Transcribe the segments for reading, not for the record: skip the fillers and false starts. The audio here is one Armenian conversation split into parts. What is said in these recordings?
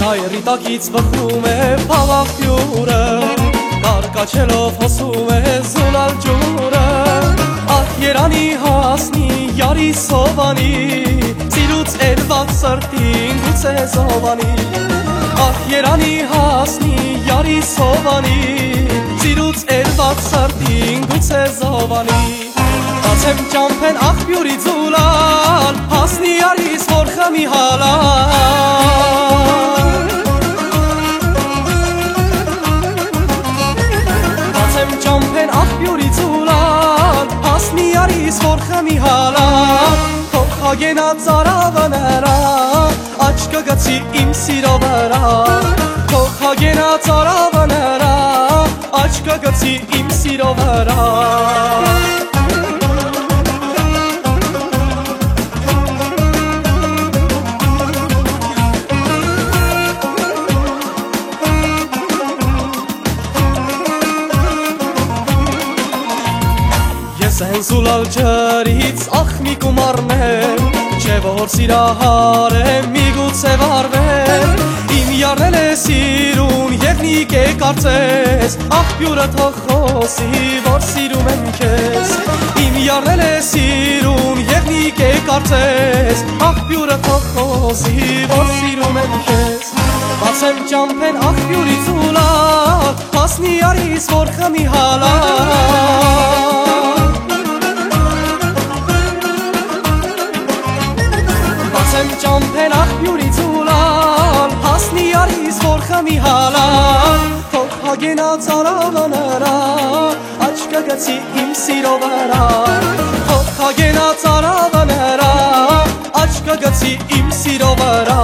Հայերի տակից բխում է փաղաղ ջուրը, կարկաչելով հոսում է զունալ ջուրը, ահ երանի հասնի յարի սովանի, սիրուց էրված սրտին գուցե զովանի, ահ երանի հասնի յարի սովանի, սիրուց էրված սրտին գուցե զովանի, բացեմ ճամփեն աղբյուրի ձուլալ, հասնի յարիս որ խմի հալալ, ճամփեն աղբյուրի ձուլալ, հասնի յարիս որ խմի հալալ, թող հագենա ծարավը նրա, աչքը գցի իմ սիրո վրա, թող հագենա ծարավը նրա, աչքը գցի իմ սիրո վրա, Սեն զուլալ ջրից աղմիկ ու մարմեր, չէ որ սիրահար եմ միգուցե վարվեր, իմ յարն է սիրուն և նիկ է կարծես, աղբյուրը թող խոսի որ սիրում եմ քեզ, իմ յարն է սիրուն և նիկ է կարծես, աղբյուրը թող խոսի որ սիրում եմ քեզ, բացեմ ճամփեն աղբյուրի ձուլալ, հասնի յարիս որ խմի հալալ, ճամփեն աղբյուրի ձուլալ, հասնի յարիս որ խմի հալալ, թող հագենա ծարավը նրա, աչքը գցի իմ սիրո վրա, թող հագենա ծարավը նրա, աչքը գցի իմ սիրո վրա,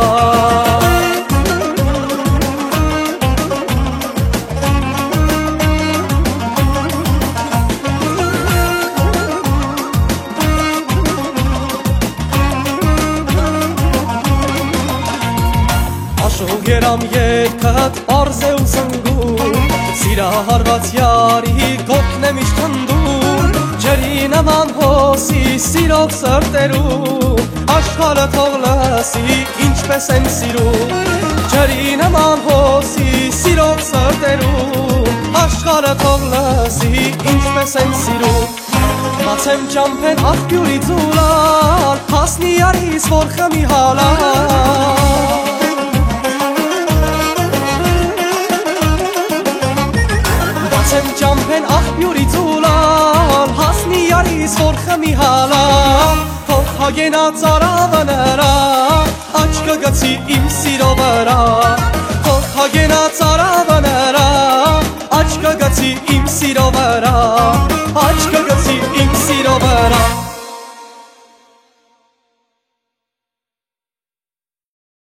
Գերամ երկդ արզ է ու զնգում, սիրահարված յարի գոտն է միշտ հնդում, ջրի նման հոսի սիրող սրտերում, աշխարհը թող լսի ինչպես եմ սիրում, ջրի նման հոսի սիրող սրտերում, աշխարհը թող լսի ինչպես եմ սիրում, բացեմ ճամփեն աղբյուրի ձուլալ, հասնի յարիս որ խմի հալալ, ճամփեն աղբյուրի ձուլալ, հասնի յարիս որ խմի հալալ, թող հագենա ծարավը նրա, աչքը գցի իմ սիրո վրա, թող հագենա ծարավը